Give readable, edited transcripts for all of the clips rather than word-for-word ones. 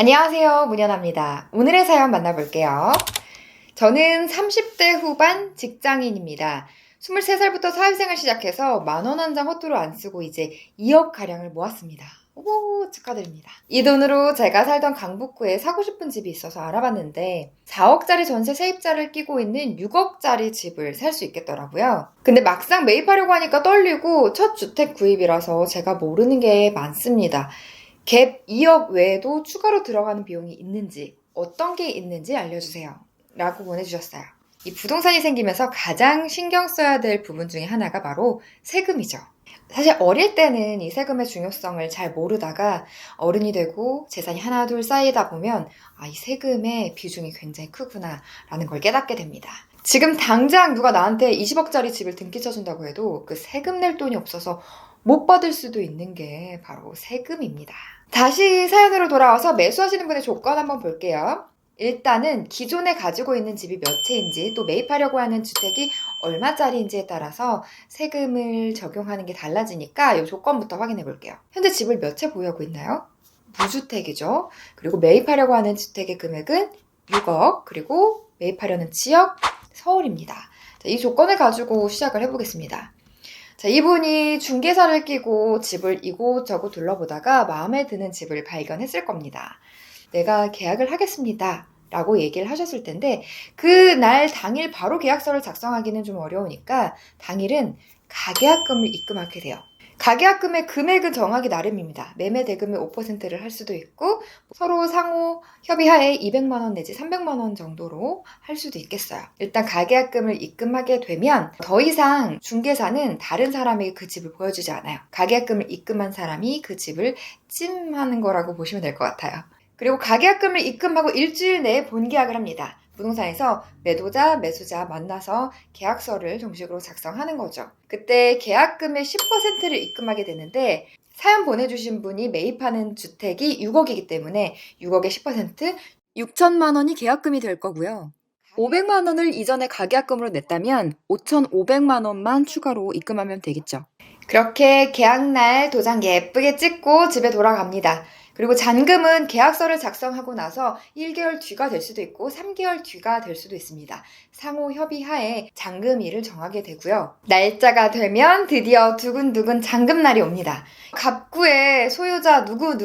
안녕하세요, 문연아입니다. 오늘의 사연 만나볼게요. 저는 30대 후반 직장인입니다. 23살부터 사회생활 시작해서 만원 한 장 헛도로 안 쓰고 이제 2억 가량을 모았습니다. 오, 축하드립니다. 이 돈으로 제가 살던 강북구에 사고 싶은 집이 있어서 알아봤는데 4억짜리 전세 세입자를 끼고 있는 6억짜리 집을 살 수 있겠더라고요. 근데 막상 매입하려고 하니까 떨리고 첫 주택 구입이라서 제가 모르는 게 많습니다. 갭 2억 외에도 추가로 들어가는 비용이 있는지, 어떤 게 있는지 알려주세요. 라고 보내주셨어요. 이 부동산이 생기면서 가장 신경 써야 될 부분 중에 하나가 바로 세금이죠. 사실 어릴 때는 이 세금의 중요성을 잘 모르다가 어른이 되고 재산이 하나 둘 쌓이다 보면 이 세금의 비중이 굉장히 크구나 라는 걸 깨닫게 됩니다. 지금 당장 누가 나한테 20억짜리 집을 등기 쳐준다고 해도 그 세금 낼 돈이 없어서 못 받을 수도 있는 게 바로 세금입니다. 다시 사연으로 돌아와서 매수하시는 분의 조건 한번 볼게요. 일단은 기존에 가지고 있는 집이 몇 채인지 또 매입하려고 하는 주택이 얼마짜리인지에 따라서 세금을 적용하는 게 달라지니까 이 조건부터 확인해 볼게요. 현재 집을 몇 채 보유하고 있나요? 무주택이죠. 그리고 매입하려고 하는 주택의 금액은 6억, 그리고 매입하려는 지역 서울입니다. 자, 이 조건을 가지고 시작을 해보겠습니다. 자, 이분이 중개사를 끼고 집을 이곳저곳 둘러보다가 마음에 드는 집을 발견했을 겁니다. 내가 계약을 하겠습니다. 라고 얘기를 하셨을 텐데 그날 당일 바로 계약서를 작성하기는 좀 어려우니까 당일은 가계약금을 입금하게 돼요. 가계약금의 금액은 정하기 나름입니다. 매매 대금의 5%를 할 수도 있고 서로 상호 협의하에 200만 원 내지 300만 원 정도로 할 수도 있겠어요. 일단 가계약금을 입금하게 되면 더 이상 중개사는 다른 사람에게 그 집을 보여주지 않아요. 가계약금을 입금한 사람이 그 집을 찜하는 거라고 보시면 될 것 같아요. 그리고 가계약금을 입금하고 일주일 내에 본계약을 합니다. 부동산에서 매도자, 매수자 만나서 계약서를 정식으로 작성하는 거죠. 그때 계약금의 10%를 입금하게 되는데 사연 보내주신 분이 매입하는 주택이 6억이기 때문에 6억의 10% 6천만 원이 계약금이 될 거고요. 500만 원을 이전에 가계약금으로 냈다면 5,500만 원만 추가로 입금하면 되겠죠. 그렇게 계약날 도장 예쁘게 찍고 집에 돌아갑니다. 그리고 잔금은 계약서를 작성하고 나서 1개월 뒤가 될 수도 있고 3개월 뒤가 될 수도 있습니다. 상호 협의하에 잔금일을 정하게 되고요. 날짜가 되면 드디어 두근두근 잔금날이 옵니다. 갑구에 소유자 누구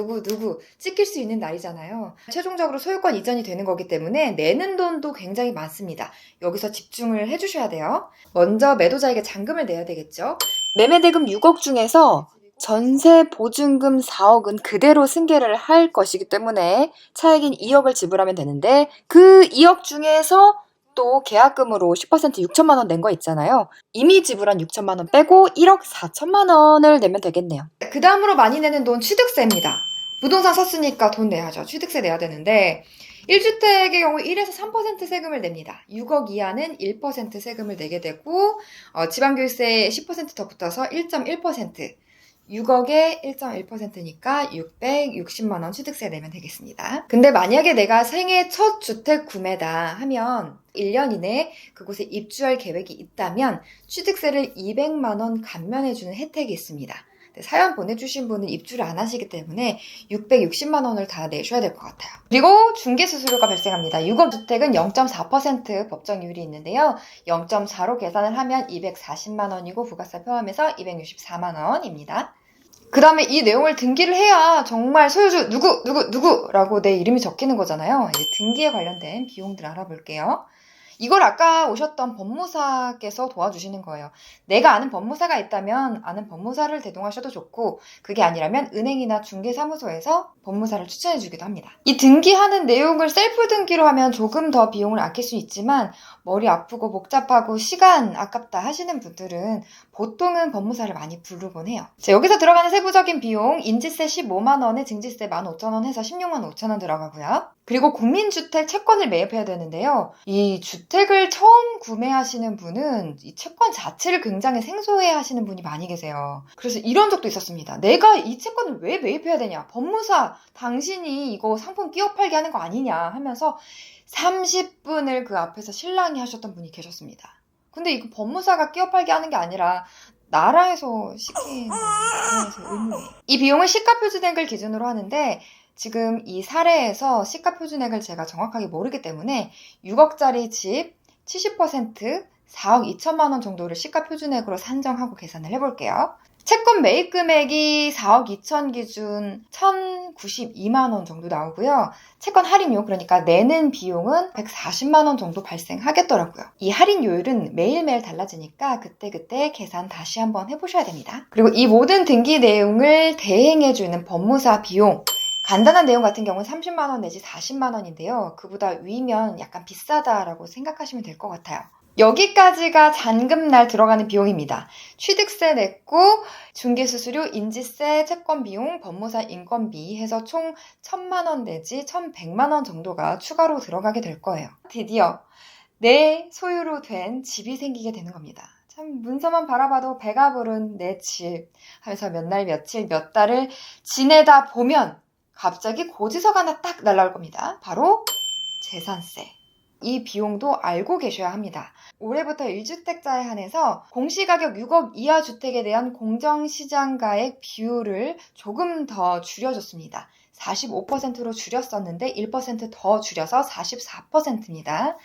찍힐 수 있는 날이잖아요. 최종적으로 소유권 이전이 되는 거기 때문에 내는 돈도 굉장히 많습니다. 여기서 집중을 해주셔야 돼요. 먼저 매도자에게 잔금을 내야 되겠죠. 매매대금 6억 중에서 전세 보증금 4억은 그대로 승계를 할 것이기 때문에 차액인 2억을 지불하면 되는데 그 2억 중에서 또 계약금으로 10% 6천만 원 낸 거 있잖아요. 이미 지불한 6천만 원 빼고 1억 4천만 원을 내면 되겠네요. 그 다음으로 많이 내는 돈 취득세입니다. 부동산 샀으니까 돈 내야죠. 취득세 내야 되는데 1주택의 경우 1에서 3% 세금을 냅니다. 6억 이하는 1% 세금을 내게 되고 지방교육세 10% 더 붙어서 1.1%, 6억에 1.1%니까 660만 원 취득세 내면 되겠습니다. 근데 만약에 내가 생애 첫 주택 구매다 하면 1년 이내에 그곳에 입주할 계획이 있다면 취득세를 200만 원 감면해주는 혜택이 있습니다. 사연 보내주신 분은 입주를 안 하시기 때문에 660만 원을 다 내셔야 될 것 같아요. 그리고 중개수수료가 발생합니다. 6억 주택은 0.4% 법정이율이 있는데요. 0.4로 계산을 하면 240만 원이고 부가세 포함해서 264만 원입니다. 그 다음에 이 내용을 등기를 해야 정말 소유주 누구라고 내 이름이 적히는 거잖아요. 이제 등기에 관련된 비용들 알아볼게요. 이걸 아까 오셨던 법무사께서 도와주시는 거예요. 내가 아는 법무사가 있다면 아는 법무사를 대동하셔도 좋고 그게 아니라면 은행이나 중개사무소에서 법무사를 추천해주기도 합니다. 이 등기하는 내용을 셀프 등기로 하면 조금 더 비용을 아낄 수 있지만 머리 아프고 복잡하고 시간 아깝다 하시는 분들은 보통은 법무사를 많이 부르곤 해요. 자, 여기서 들어가는 세부적인 비용 인지세 15만 원에 증지세 15,000원 해서 16만 5천 원 들어가고요. 그리고 국민주택 채권을 매입해야 되는데요. 이 주택을 처음 구매하시는 분은 이 채권 자체를 굉장히 생소해 하시는 분이 많이 계세요. 그래서 이런 적도 있었습니다. 내가 이 채권을 왜 매입해야 되냐? 법무사, 당신이 이거 상품 끼워 팔게 하는 거 아니냐 하면서 30분을 그 앞에서 실랑이 하셨던 분이 계셨습니다. 근데 이거 법무사가 끼워 팔게 하는 게 아니라 나라에서 시킨 나라에서 의무예요. 이 비용은 시가 표준액을 기준으로 하는데 지금 이 사례에서 시가표준액을 제가 정확하게 모르기 때문에 6억짜리 집 70% 4억 2천만 원 정도를 시가표준액으로 산정하고 계산을 해볼게요. 채권 매입 금액이 4억 2천 기준 1,092만 원 정도 나오고요. 채권 할인료, 그러니까 내는 비용은 140만 원 정도 발생하겠더라고요. 이 할인료율은 매일매일 달라지니까 그때그때 계산 다시 한번 해보셔야 됩니다. 그리고 이 모든 등기 내용을 대행해주는 법무사 비용, 간단한 내용 같은 경우는 30만 원 내지 40만 원인데요. 그보다 위면 약간 비싸다라고 생각하시면 될 것 같아요. 여기까지가 잔금날 들어가는 비용입니다. 취득세 냈고 중개수수료, 인지세, 채권비용, 법무사 인건비 해서 총 1,000만 원 내지 1,100만 원 정도가 추가로 들어가게 될 거예요. 드디어 내 소유로 된 집이 생기게 되는 겁니다. 참 문서만 바라봐도 배가 부른 내 집 하면서 몇 날 며칠 몇 달을 지내다 보면 갑자기 고지서가 하나 딱 날라올 겁니다. 바로 재산세. 이 비용도 알고 계셔야 합니다. 올해부터 1주택자에 한해서 공시가격 6억 이하 주택에 대한 공정시장가액 비율을 조금 더 줄여줬습니다. 45%로 줄였었는데 1% 더 줄여서 44%입니다.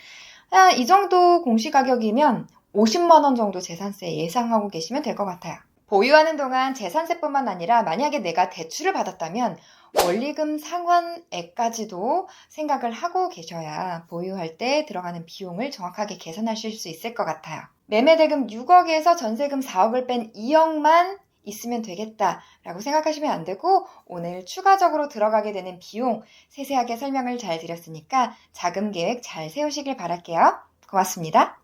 이 정도 공시가격이면 50만 원 정도 재산세 예상하고 계시면 될 것 같아요. 보유하는 동안 재산세뿐만 아니라 만약에 내가 대출을 받았다면 원리금 상환액까지도 생각을 하고 계셔야 보유할 때 들어가는 비용을 정확하게 계산하실 수 있을 것 같아요. 매매대금 6억에서 전세금 4억을 뺀 2억만 있으면 되겠다라고 생각하시면 안 되고 오늘 추가적으로 들어가게 되는 비용 세세하게 설명을 잘 드렸으니까 자금 계획 잘 세우시길 바랄게요. 고맙습니다.